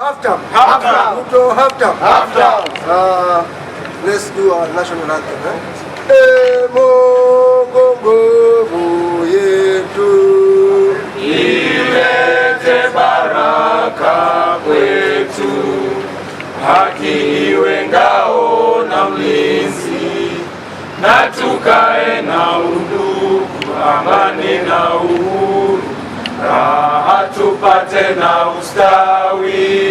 Ruto let's do our national anthem. Mungu yetu ilete baraka kwetu, haki iwe ngao na mlinzi, na tukae na undugu, amani na uhuru, raha tupate na ustawi.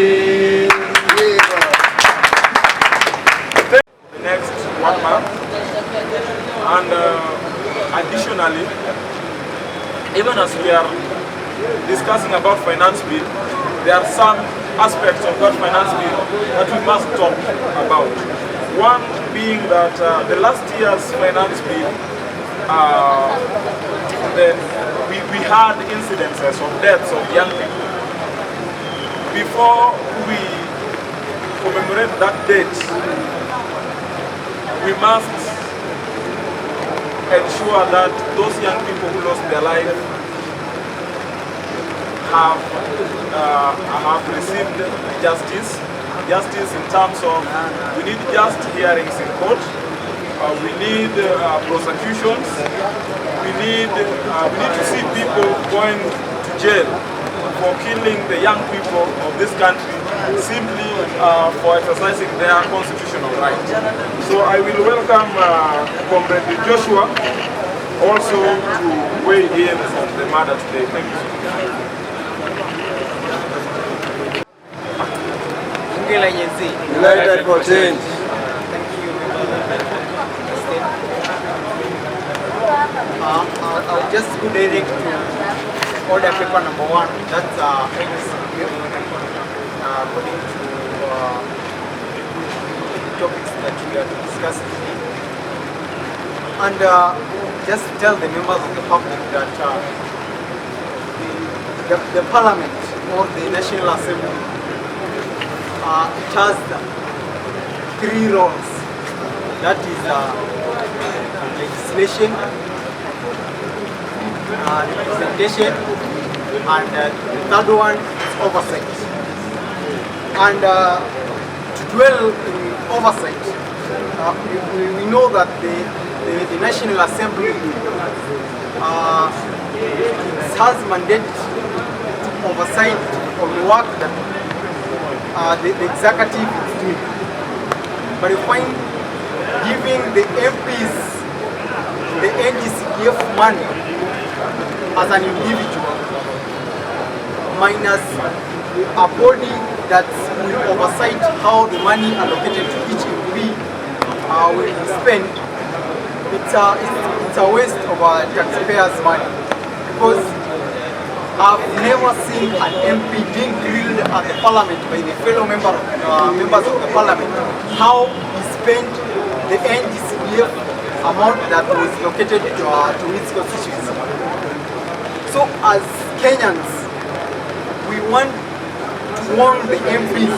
The next 1 month, and additionally, even as we are discussing about finance bill, there are some aspects of that finance bill that we must talk about. One being that the last year's finance bill, we had incidences of deaths of young people. Before we commemorate that date, we must ensure that those young people who lost their life have received justice in terms of we need just hearings in court, we need prosecutions, we need to see people going to jail for killing the young people of this country simply for exercising their constitutional right. So I will welcome Comrade Joshua also to weigh in on the matter today. Thank you. United for Change. I'll just go direct to order paper number 1. That's according to the topics that we are discussing today. And just to tell the members of the public that the Parliament or the National Assembly, it has 3 roles. That is legislation, representation, and the third one is oversight. And to dwell in oversight, we know that the National Assembly has mandate to oversight of the work that the executive is doing. But you find giving the MPs the NGCDF money as an individual minus a body that will oversight how the money allocated to each MP will be spent, it's a waste of our taxpayers' money, because I've never seen an MP being grilled at the Parliament by the fellow members of the Parliament how he spent the NGCDF amount that was located to its constituency. So as Kenyans, we want to warn the MPs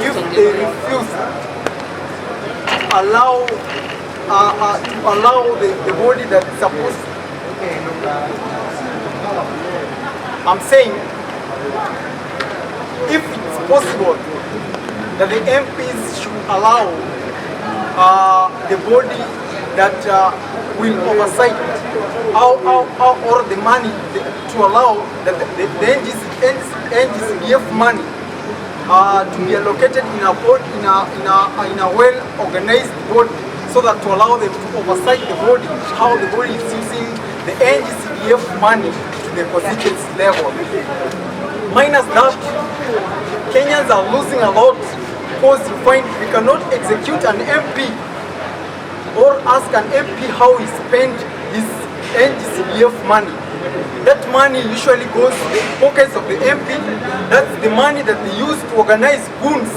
if they refuse to allow the body that is supposed to. I'm saying if it's possible that the MPs should allow the body that will oversight or the money to allow the NGCDF money to be allocated in a well-organized body, so that to allow them to oversight the body, how the body is using the NGCDF money to the constituency level. Minus that, Kenyans are losing a lot, because you find we cannot execute an MP or ask an MP how he spent his NGCDF money. That money usually goes to the pockets of the MP. That's the money that they use to organize goons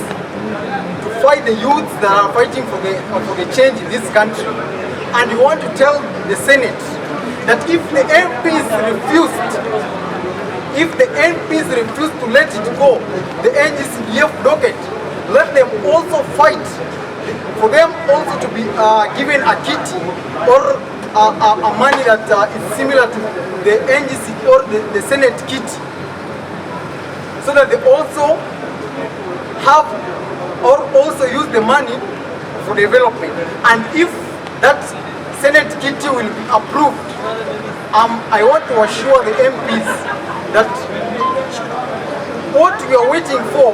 to fight the youths that are fighting for the change in this country. And you want to tell the Senate that if the MPs refuse to let it go, the NGCDF docket, let them also fight for them also to be given a kitty or a money that is similar to the NGC or the Senate kitty. so that they also have or also use the money for development. And if that Senate kitty will be approved, I want to assure the MPs that what we are waiting for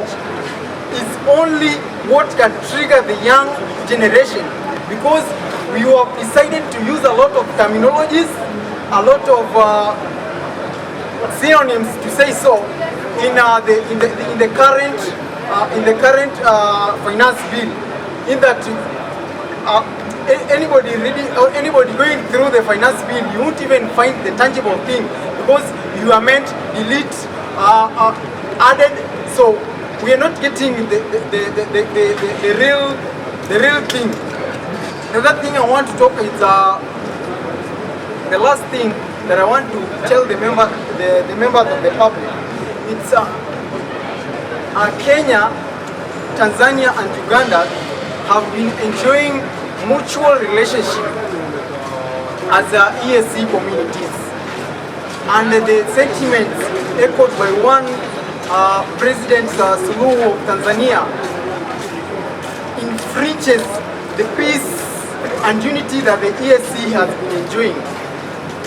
is only what can trigger the young generation, because we have decided to use a lot of terminologies, a lot of synonyms to say so in the current finance bill. In that anybody reading or anybody going through the finance bill, you won't even find the tangible thing, because you are meant delete, added. So we are not getting the real thing. Another thing I want to talk is the last thing that I want to tell the members of the public. It's Kenya, Tanzania, and Uganda have been enjoying mutual relationship as EAC communities, and the sentiments echoed by one President Suluhu of Tanzania infringes the peace and unity that the EAC has been enjoying.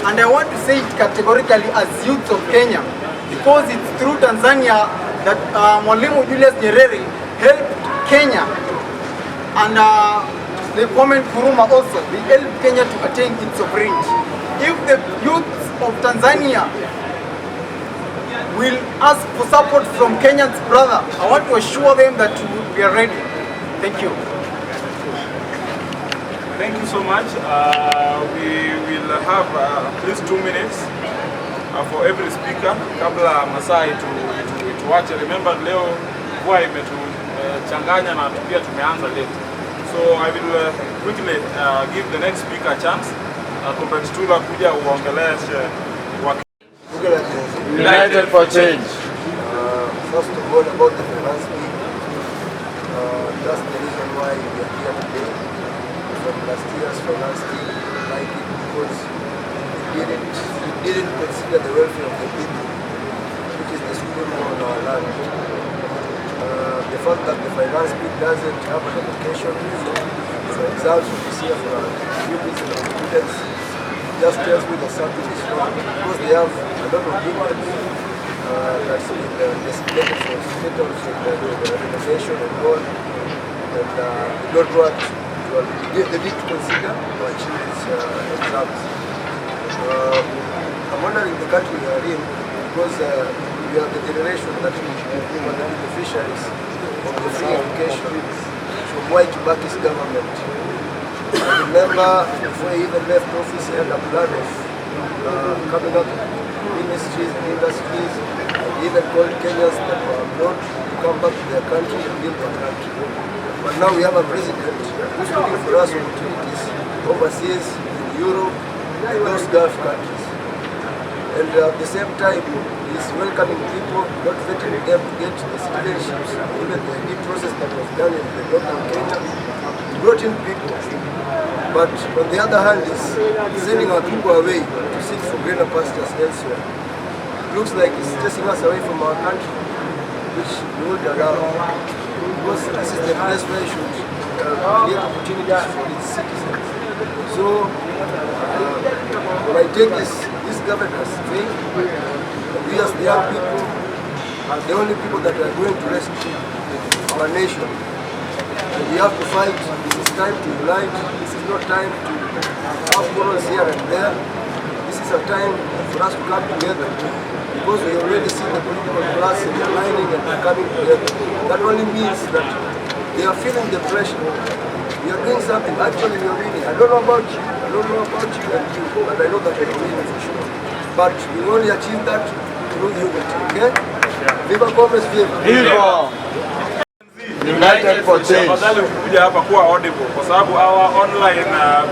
And I want to say it categorically as youth of Kenya, because it's through Tanzania that Mwalimu Julius Nyerere helped Kenya, and the Kwame Nkrumah also, they helped Kenya to attain its sovereignty. If the youth of Tanzania will ask for support from Kenya's brother, I want to assure them that we are ready. Thank you. Thank you so much. We will have at least 2 minutes for every speaker kabla masaa tuache. Remember leo mvua imetuchanganya na pia tumeanza late. So I will quickly give the next speaker a chance. Competitula kuja uongeleshe United for Change. First of all, about the finance bill, that's the reason why we are here today. From last year's finance bill, like it, because we didn't consider the welfare of the people, which is the supreme law on our land. The fact that the finance bill doesn't have an allocation for exams this year for new business students just tells me that something is wrong, because they have a lot of demands that's been designated for status in the organization and all, and they don't want they need to consider to achieve these exams. I'm wondering the country we are in, because we are the generation that will be one of the beneficiaries of the free education from Mwai Kibaki's government. I remember before he even left office, he had a plan of coming up with ministries and industries, and even called Kenyans that were abroad to come back to their country and build their country. But now we have a president who's looking for us opportunities overseas, in Europe, and those Gulf countries. And at the same time, he's welcoming people, not vetting them to get the citizenships. Even the new process that was done in the local Kenya, he brought in people. But on the other hand, he's sending our people away to seek for greener pastures elsewhere. It looks like he's chasing us away from our country, which we would allow. Because this is the place where he should create opportunities for its citizens. So, my take is this governance thing, we as the young people are the only people that are going to rescue our nation. And we have to fight. This is time to unite. This is not time to have quarrels here and there. This is a time for us to come together, because we already see the political class aligning and coming together. That only means that they are feeling the pressure. We are doing something. Actually, we are winning. I don't know about you. I don't know about you and you, but I know that we are winning for sure. But we only achieve that through unity. Okay? Viva Commerce, viva! Viva! United for Change. Afadhali ukikuja hapa kuwa audible, kwa sababu our online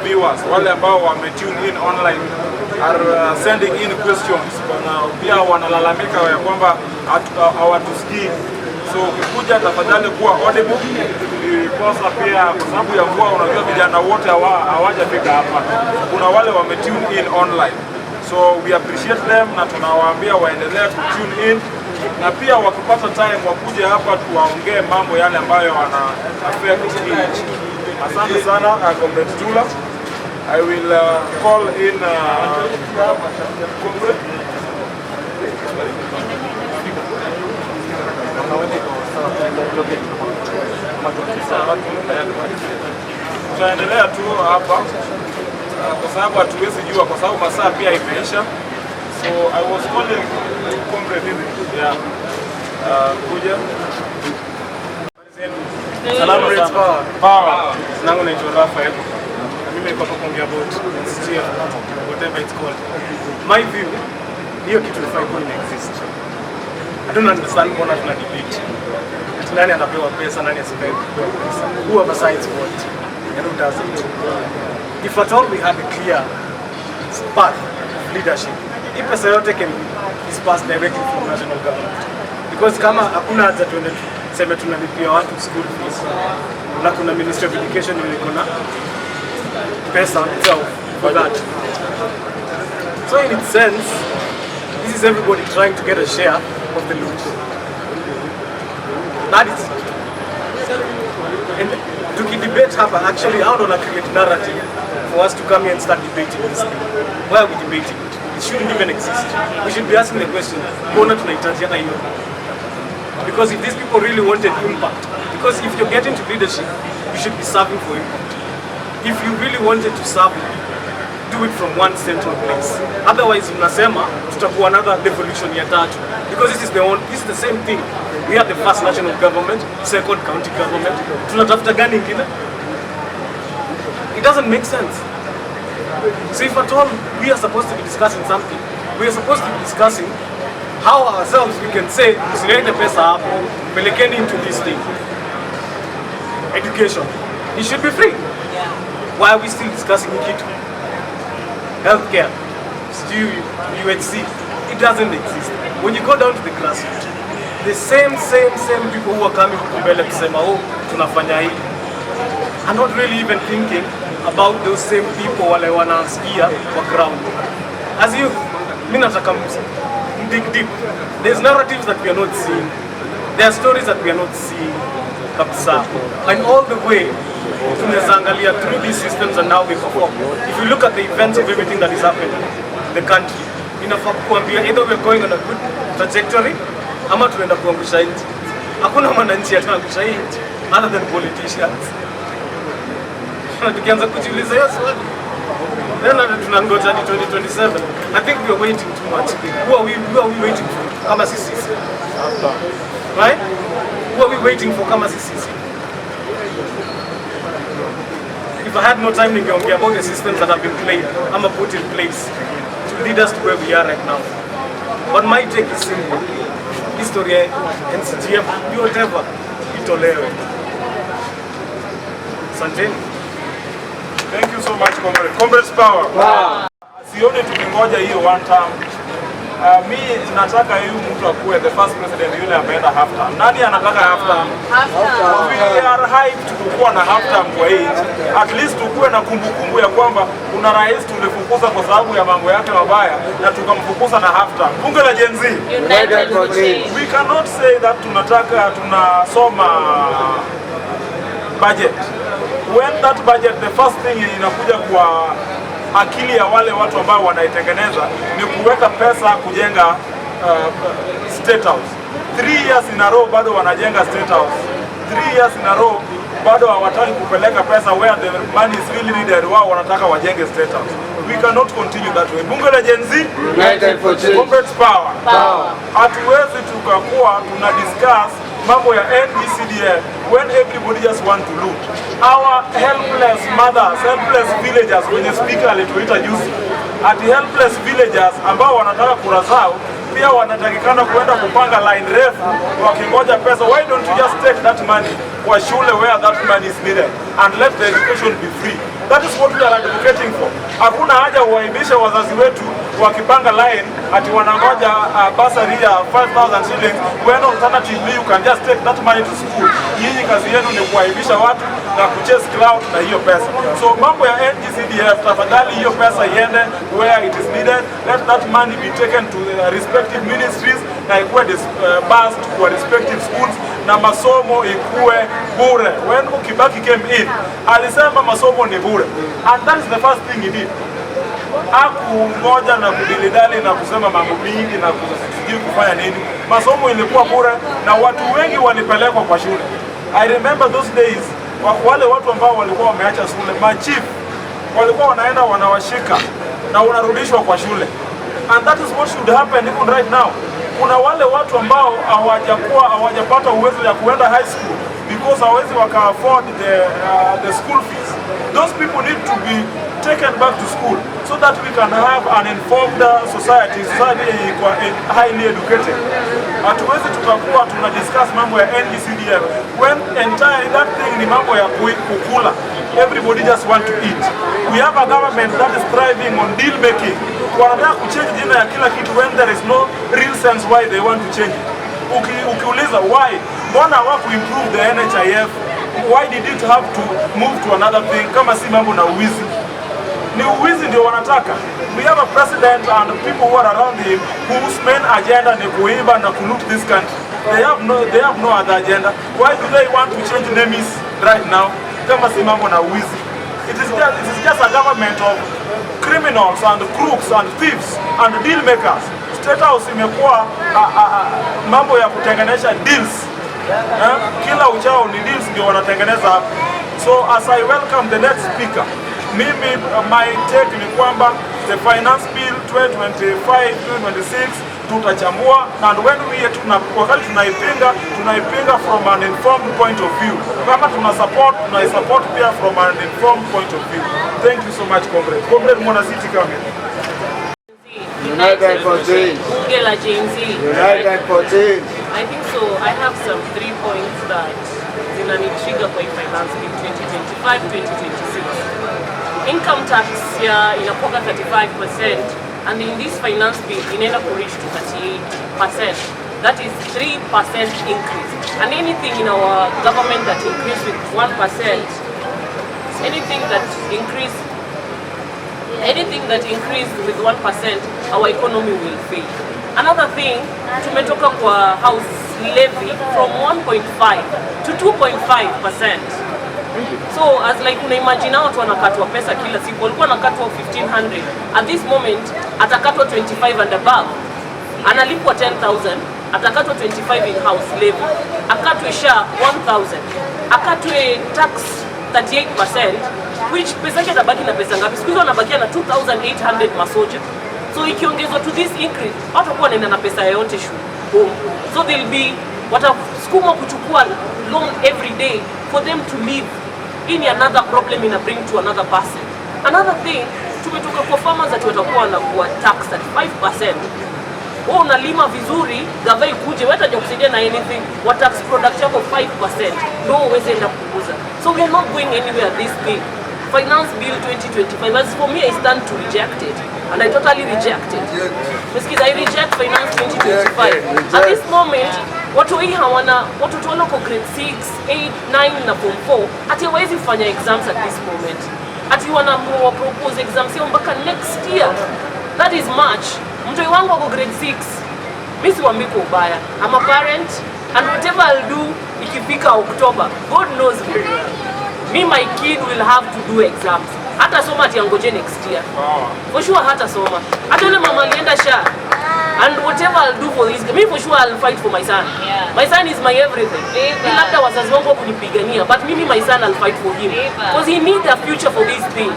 viewers, wale ambao tune in online, are sending in questions. Pia wanalalamika ya kwamba hawatusikii. So ukikuja tafadhali kuwa audible, kosa pia kwa sababu ya mvua, unajua vijana wote hawajafika hapa. Kuna wale tune in online. So we appreciate them, na tunawaambia waendelee tune in na pia wakipata time wakuje hapa tuwaongee mambo yale ambayo wana affect nchi. Asante sana Comrade Tula. I will call in Comrade. Tutaendelea tu hapa kwa sababu hatuwezi jua, kwa sababu masaa pia imeisha. So I was calling Comrade yeah, kuja. Salamu Red Power. Nangu naitwa Rafael. Mimi niko hapa kuongea about SGF, whatever it's called. My view, hiyo kitu ifai kuwa exist. I don't understand mbona tuna debate. Nani anapewa pesa, nani asipewe pesa? Who decides what and who doesn't? If at all we had a clear path of leadership, hii pesa yote can be dispersed directly from national government. Because kama hakuna haja tuende tuseme tunalipia watu school fees na kuna Ministry of Education ile iko na pesa itself for that. So in its sense, this is everybody trying to get a share of the loot. That is it. And to debate hapa, actually I don't want to create narrative for us to come here and start debating this thing. Why are we debating it? It shouldn't even exist. We should be asking the question, mbona tunahitaji hata hiyo? Because if these people really wanted impact, because if you're getting to leadership, you should be serving for impact. If you really wanted to serve, do it from one central place. Otherwise, mnasema tutakuwa another devolution ya tatu. Because this is the same thing. We have the first national government, second county government. Tunatafuta gani ingine? It doesn't make sense. So if at all we are supposed to be discussing something, we are supposed to be discussing how ourselves we can say, usilete pesa hapo, pelekeni into this thing. Education. It should be free. Why are we still discussing kitu? Healthcare, UHC, it doesn't exist. When you go down to the grassroots, the same people who are coming mbele kusema oh tunafanya hii are not really even thinking about those same people wale wanasikia kwa ground. As you, mimi nataka dig deep. There's narratives that we are not seeing. There are stories that we are not seeing kabisa. And all the way tunaangalia through these systems and how we perform. If you look at the events of everything that is happening in the country, inafaa kuambia either we are going on a good trajectory ama tunaenda kuangusha nchi. Hakuna mwananchi ataangusha nchi other than politicians. Tukianza kujiuliza hiyo swali, then tunangoja hadi 2027. I think we are waiting too much. Who are we waiting for? Kama sisi. Right? Who are we waiting for kama sisi? If I had more time, ningeongea about the systems that have been put in place to lead us to where we are right now. But my take is simple. History and CGF, whatever, itolewe. Asanteni. Thank you so much, Comrade. Comrade's power. Wow. Sione tukingoja hiyo one term. Mi nataka huyu mtu akuwe the first president yule ameenda half term. Nani anataka half term? We are hyped kukuwa na half term kwa hii. At least tukuwe na kumbukumbu ya kwamba kuna rais tulifukuza kwa sababu ya mambo yake mabaya na tukamfukuza na half term. Bunge la Genz. We cannot say that tunasoma budget. When that budget, the first thing inakuja kwa akili ya wale watu ambao wanaitengeneza ni kuweka pesa kujenga state house. 3 years in a row bado wanajenga state house. 3 years in a row bado hawataki kupeleka pesa where the money is really needed. Wao wanataka wajenge state house. We cannot continue that way. Bunge la Genz, United for change. Comrades power. Hatuwezi tukakuwa tuna discuss mambo ya NDCDF when everybody just want to loot. Our helpless mothers, helpless villagers, when the speaker alituita juzi, ati helpless villagers ambao wanataka kura zao pia wanatakikana kuenda kupanga line refu wakingoja pesa. Why don't you just take that money kwa shule where that money is needed and let the education be free? That is what we are advocating for. Hakuna haja uwaibishe wazazi wetu wakipanga line ati wanangoja bursary ya 5,000 shillings, when alternatively you can just take that money to school. Nyinyi kazi yenu ni kuaibisha watu na kuchase cloud na hiyo pesa. So mambo ya NGCDF, tafadhali hiyo pesa iende where it is needed. Let that money be taken to the respective ministries na ikuwe disbursed kwa respective schools na masomo ikuwe bure. When Kibaki came in, alisema masomo ni bure, and that is the first thing he did. Hakungoja na kudilidali na kusema mambo mingi na kusijui kufanya nini. Masomo ilikuwa bure na watu wengi walipelekwa kwa shule. I remember those days, wale watu ambao walikuwa wameacha shule, machief walikuwa wanaenda wanawashika na wanarudishwa kwa shule. And that is what should happen even right now. Kuna wale watu ambao hawajapata uwezo ya kuenda high school because hawezi waka afford the school fees. Those people need to be taken back to school so that we can have an informed society highly educated. Hatuwezi tukakuwa tuna discuss mambo ya NGCDF when entire that thing ni mambo ya kukula. Everybody just want to eat. We have a government that is thriving on deal making. Wanataka kuchange jina ya kila kitu when there is no real sense why they want to change it. Ukiuliza why, mbona hawaku improve the NHIF? Why did it have to move to another thing kama si mambo na uwizi? Ni uwizi ndio wanataka. We have a president and people who are around him whose main agenda ni kuiba na loot this country. They have no other agenda. Why do they want to change names right now kama si mambo na uwizi? It is just a government of criminals and crooks and thieves and deal makers. State House imekuwa mambo ya kutengenesha deals. Kila uchao ni deals ndio wanatengeneza. So as I welcome the next speaker, mimi my take ni kwamba the finance bill 2025-2026 tutachambua, and when wakati tunaipinga from an informed point of view. Kama tunaisupport pia from an informed point of view. Thank you so much, comrade. Comrade Mwanasiti Kame. United for change. Genz. United for change. I think so. I have some 3 points that zinanitrigger kwa finance bill 2025-2026. Income tax inakuwa 35%, and in this finance bill inaenda ku reach to 38%. That is 3% increase. And anything in our government that increase with 1%, anything that increase with 1%, our economy will fail. Another thing, tumetoka kwa house levy from 1.5 to 2.5%. So as like unaimagine watu wanakatwa pesa kila siku, walikuwa wanakatwa 1500, at this moment atakatwa 25 and above. Analipwa 10,000, atakatwa 25 in house levy, akatwe sha 1000, akatwe tax 38%, which pesa yake itabaki na pesa ngapi? Siku hizo anabakia na 2800 masoja. So ikiongezwa to this increase, watakuwa wanaenda na pesa yote home. So they'll be watasukuma kuchukua loan every day for them to live. In another problem ina bring to another person. Another thing, tumetoka kwa farmers that watakuwa na kuwa tax at 5%. Wewe unalima vizuri, gava ikuje wewe utaje kusaidia na anything, wa tax product yako 5%. Ndio uweze enda kuuza. So we are not going anywhere this thing. Finance bill 2025, as for me I stand to reject it, and I totally reject it. Because I reject finance 2025. At this moment, watu hii hawana, watu tuona kwa grade 6, 8, 9 na form 4, ati hawezi kufanya exams at this moment. Ati wanaamua propose exams yao mpaka next year. That is March. Mtu wangu wako grade 6. Mimi siwaambii kwa ubaya. I'm a parent, and whatever I'll do ikifika October, God knows very well. Me, my kid will have to do exams. Hata soma ati angoje next year. For sure hata soma. Hata yule mama alienda sha. And whatever I'll do for this, me for sure I'll fight for my son. Yeah. My son is my everything. Labda wazazi wangu kunipigania, but mimi my son I'll fight for him. Because he needs a future for this thing.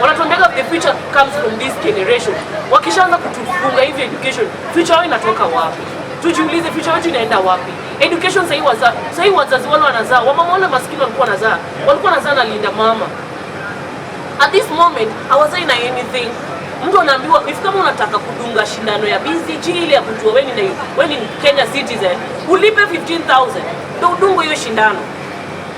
Wanatuambia the future comes from this generation. Wakishaanza kutufunga hivi education, future yao inatoka wapi? Tujiulize future yetu inaenda wapi? Education sahi wazazi wale wanazaa, wamama wale maskini walikuwa wanazaa na linda mama. At this moment, hawazai na anything. Mtu anaambiwa if kama unataka kudunga shindano ya BCG ile ya kujua wewe ni Kenya citizen, ulipe 15,000 ndio udungo hiyo shindano.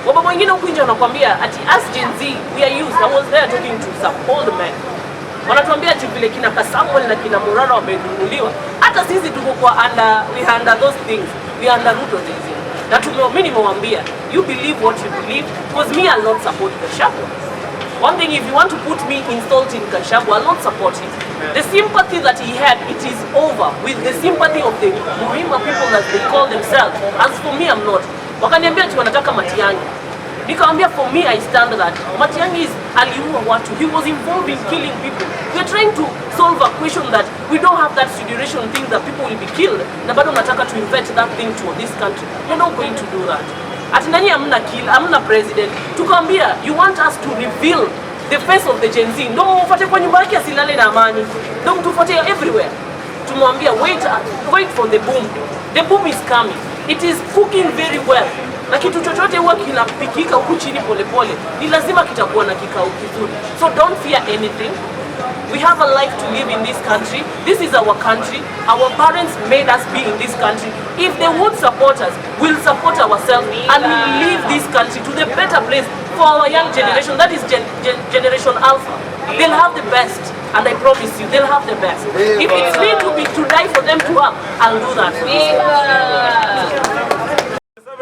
Wababa wengine huko nje wanakuambia ati as Genz we are used. I was there talking to some old men. Wanatuambia ati vile kina Kasambwe na kina Murara wamenunuliwa. Hata sisi tuko kwa we under those things. We under Ruto things. Na mimi nimewambia, you believe what you believe, because me I'll not support Gachagua. One thing, if you want to put me insult in Gachagua, I'll not support it. The sympathy that he had, it is over with the sympathy of the Muhima people that they call themselves. As for me, I'm not. Wakaniambia ati wanataka Matiang'i. Nikamwambia, for me, I stand that Matiang'i aliua watu. He was involved in killing people. We are trying to solve a question that we don't have that situation thing that people will be killed. Na bado nataka to invent that thing to this country. We're not going to do that. Ati nani amna kill, amna president. Tukamwambia, you want us to reveal the face of the Gen Z. No, mfuate kwa nyumba yake asilale na amani. No, mtufuate everywhere. Tumwambia, wait for the boom. The boom is coming. It is cooking very well. Na kitu chochote huwa kinapikika huku chini polepole, ni lazima kitakuwa na kikao kizuri. So don't fear anything. We have a life to live in this country. This is our country. Our parents made us be in this country. If they won't support us, we'll support ourselves and we'll leave this country to the better place for our young generation. That is Generation Alpha. They'll have the best. And I promise you, they'll have the best. If it's me to die for them to have, I'll do that.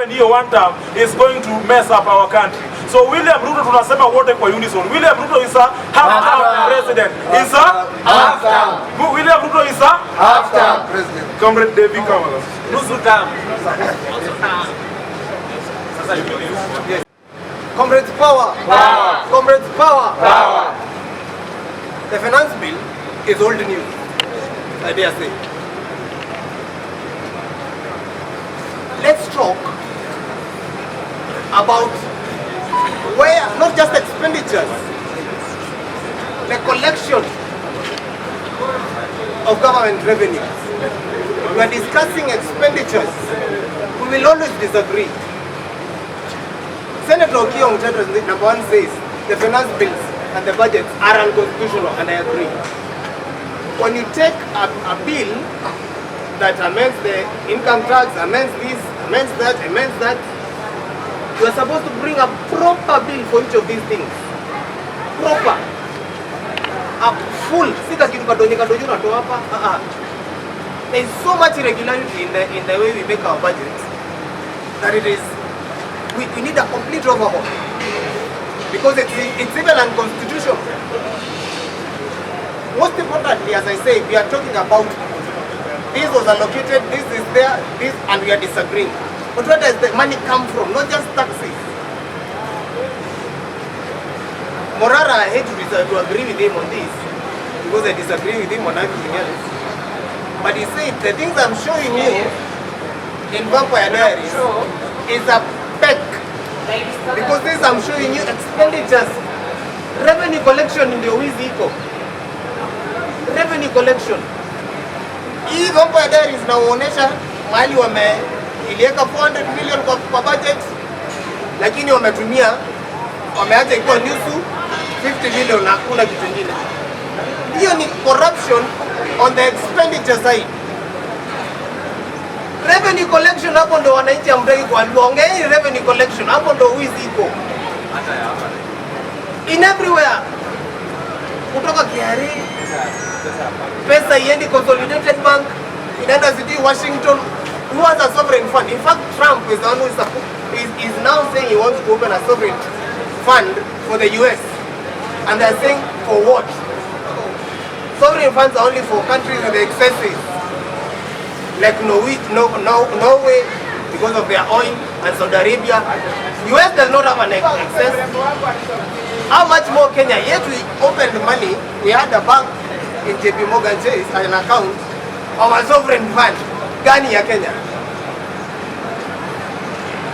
Hiyo one term is going to mess up our country. So William Ruto tunasema wote kwa unison. William Ruto is a half-term president. Is a half-term. William Ruto is a half-term president. Comrade David Kamala. Nusu term. Comrades power. Comrades power. The finance bill is old news, I dare say. Let's talk about where, not just expenditures, the collection of government revenue. We are discussing expenditures. We will always disagree. Senator Okiya Mutembei, number one, says the finance bills and the budgets are unconstitutional, and I agree. When you take a bill that amends the income tax, amends this, amends that, you are supposed to bring a proper bill for each of these things. Proper. A full. There is so much irregularity in the way we make our budget that it is, we need a complete overhaul. Because it's even unconstitutional. Most importantly, as I say, we are talking about this was allocated, this is there, this, and we are disagreeing. But where does the money come from? Not just taxes. Morara, I hate to agree with him on this, because I disagree with him on everything else. But he said, the things I'm showing you in Vampire Diaries is a peck. Because this I'm showing you expenditures. Revenue collection in the Wiziko. Revenue collection. Hii Vampire Diaries inaonyesha mahali iliweka 400 million kwa budget, lakini wameacha ikuwa nusu 50 million na hakuna kitu kingine. Hiyo ni corruption on the expenditure side. Revenue collection hapo ndo wananchi amtaki kuambiwa. Ongeeni revenue collection, hapo ndo wizi iko. In everywhere. Kutoka KRA, pesa iendi Consolidated Bank, inaenda city Washington. Who has a sovereign fund? In fact, Trump is the one who is now saying he wants to open a sovereign fund for the US. And they are saying, for what? Sovereign funds are only for countries with excesses. Like Norway, because of their oil, and Saudi Arabia. US does not have an excess. How much more Kenya? Yet we opened money. We had a bank in JP Morgan Chase, an account of a sovereign fund. Gani ya Kenya.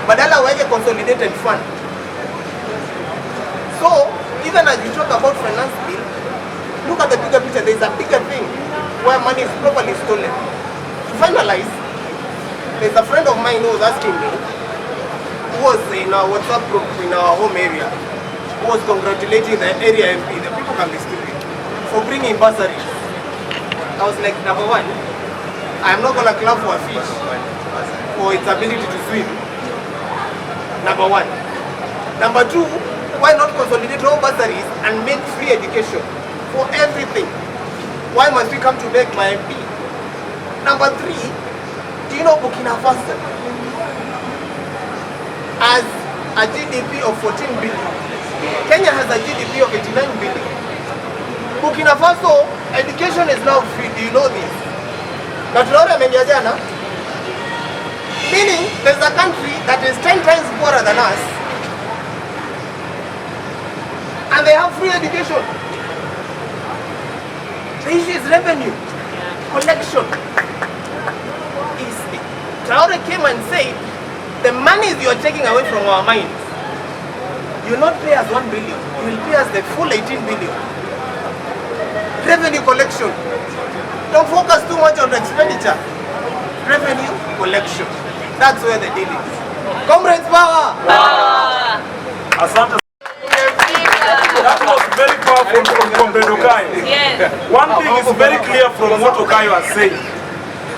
Badala weke consolidated fund. So, even as you talk about finance bill, look at the bigger picture. There is a bigger thing where money is properly stolen. To finalize, there's a friend of mine who was asking me, who was in our WhatsApp group in our home area, who was congratulating the area MP, the people can be stupid, for bringing bursaries. I was like, number one, I am not going to clap for a fish for its ability to swim. Number one. Number two, why not consolidate all bursaries and make free education for everything. Why must we come to beg my MP? Number 3, do you know Burkina Faso has a GDP of 14 billion? Kenya has a GDP of 89 billion. Burkina Faso, education is now free. Do you know this? Meaning, there's a country that is 10 times poorer than us, and they have free education. The issue is revenue, collection. Traore came and said, the monies you are taking away from our mines, you will not pay us 1 billion, you will pay us the full 18 billion. Revenue collection. Don't focus too much on the expenditure. Revenue collection. That's where the deal is. Comrades, power! Asante. That was very powerful from Comrade Okayo. Yes. One thing is very clear from what Okayo has said.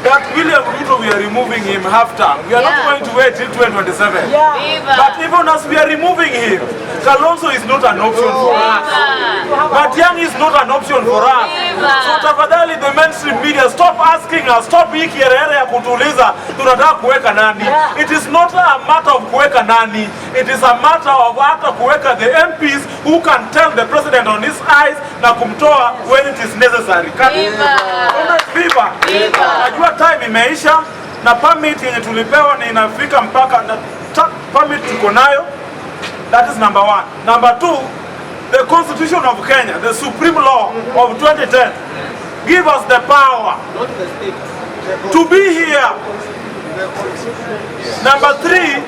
That William Ruto, we are removing him half term. We are not going to wait till 2027. But even as we are removing him, Kalonzo is not an option for us. But Young is not an option for us. So tafadhali, the mainstream media, stop asking us, stop hii kierere ya kutuliza tunataka kuweka nani. It is not a matter of kuweka nani. It is a matter of hata kuweka the MPs who can tell the president on his eyes na kumtoa when it is necessary. Viva! Najua time imeisha na permit yenye tulipewa ni inafika mpaka na permit tuko nayo. That is number 1. Number 2, the Constitution of Kenya, the supreme law of 2010, give us the power to be here. Number 3,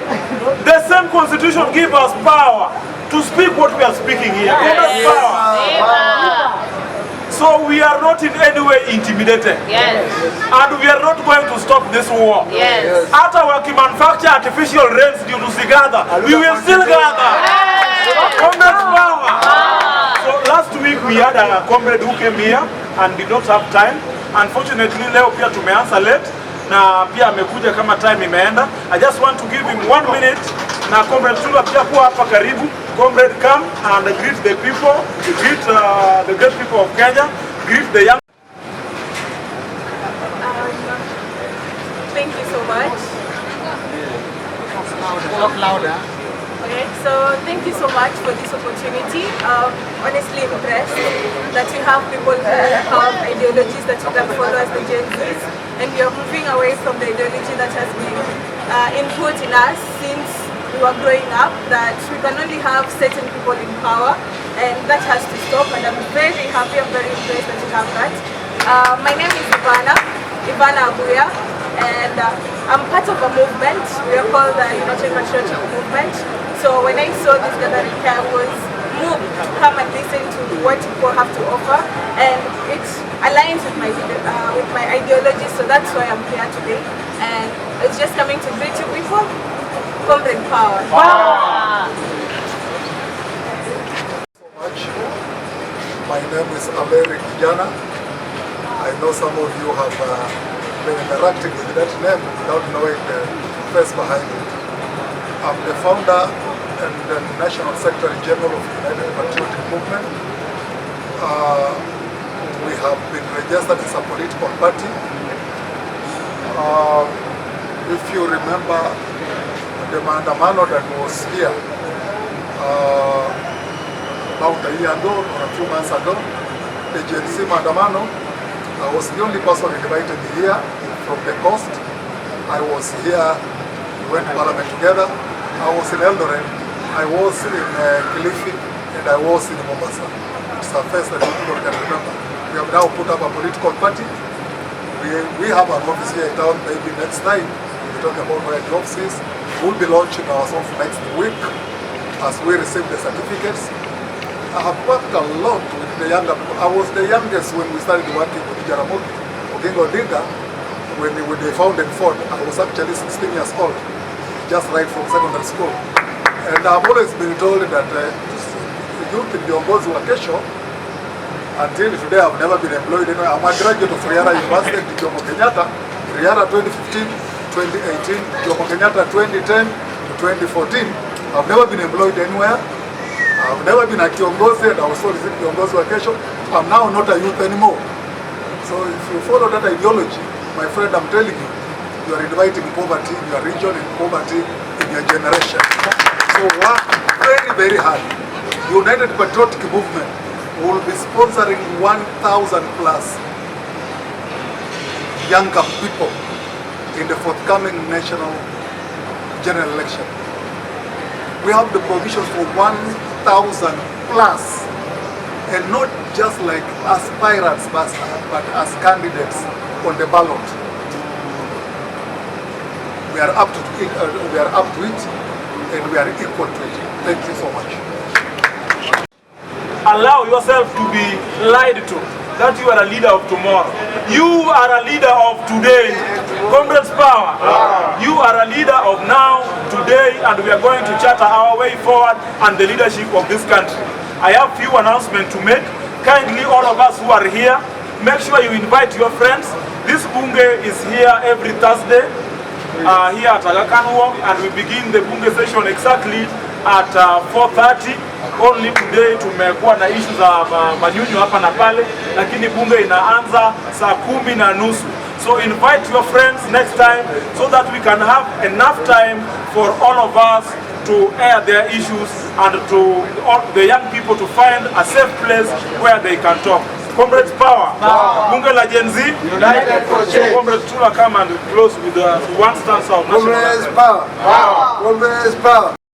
the same Constitution give us power to speak what we are speaking here. Give us power. So we are not in any way intimidated. Yes. And we are not going to stop this war. Yes. After we manufacture artificial rains due to gather, we will still gather. Comrades, power. So last week we had a comrade who came here and did not have time. Unfortunately, leo pia tumeanza late na pia amekuja kama time imeenda. I just want to give him 1 minute. Na comrade Tula pia kuwa hapa karibu. Comrade, come and greet the people, greet the great people of Kenya, greet the young. Thank you so much. Talk louder. Okay, so thank you so much for this opportunity. Honestly impressed that you have people who have ideologies that you can follow as the Genz, and we are moving away from the ideology that has been input in us since we were growing up, that we can only have certain people in power, and that has to stop. And I'm very happy, I'm very impressed that you have that. My name is Ivana Abuya, and I'm part of a movement. We are called the United Patriotic Movement. So when I saw this gathering here, I was moved to come and listen to what people have to offer, and it aligns with my ideology. So that's why I'm here today, and it's just coming to greet you people. Comrade power. Wow. So much. My name is Americ Kijana. I know some of you have been interacting with that name without knowing the face behind it. I'm the founder and the National Secretary General of the United Patriotic Movement. We have been registered as a political party. If you remember the maandamano that was here about a year ago or a few months ago, the Genz maandamano, I was the only person invited here from the coast. I was here, we went to Parliament together. I was in Eldoret, I was in Kilifi, and I was in Mombasa. It's a face that people can remember. We have now put up a political party. We have an office here in town. Maybe next time we'll talk about where the office is. We'll be launching ourselves next week as we receive the certificates. I have worked a lot with the younger people. I was the youngest when we started working with Jaramogi Odinga when they founded Ford. I was actually 16 years old, just right from secondary school. And I've always been told that youth in viongozi wa kesho. Until today I've never been employed anywhere. I'm a graduate of Riara University, Jomo Kenyatta, Riara 2015. 2018, Jomo Kenyatta 2010 to 2014. I've never been employed anywhere. I've never been a kiongozi, and I was told kiongozi wa kesho. I'm now not a youth anymore. So if you follow that ideology, my friend, I'm telling you, you are inviting poverty in your region and poverty in your generation. So work very, very hard. The United Patriotic Movement will be sponsoring 1,000 plus younger people in the forthcoming national general election. We have the provisions for 1,000 plus, and not just like aspirants, but as candidates on the ballot. We are up to it, and we are equal to it. Thank you so much. Allow yourself to be lied to, that you are a leader of tomorrow. You are a leader of today. Comrades power. You are a leader of now, today, and we are going to charter our way forward and the leadership of this country. I have few announcements to make. Kindly, all of us who are here, make sure you invite your friends. This bunge is here every Thursday, here at Agakanwo, and we begin the bunge session exactly at 4:30. Only today tumekuwa na issues za manyunyu hapa na pale, lakini bunge inaanza saa 10:30. So invite your friends next time so that we can have enough time for all of us to air their issues and to all the young people to find a safe place where they can talk. Comrades power. Bunge la Genz. United for change. Comrades Tula, come and close with one stance out. Comrades power. Comrades power.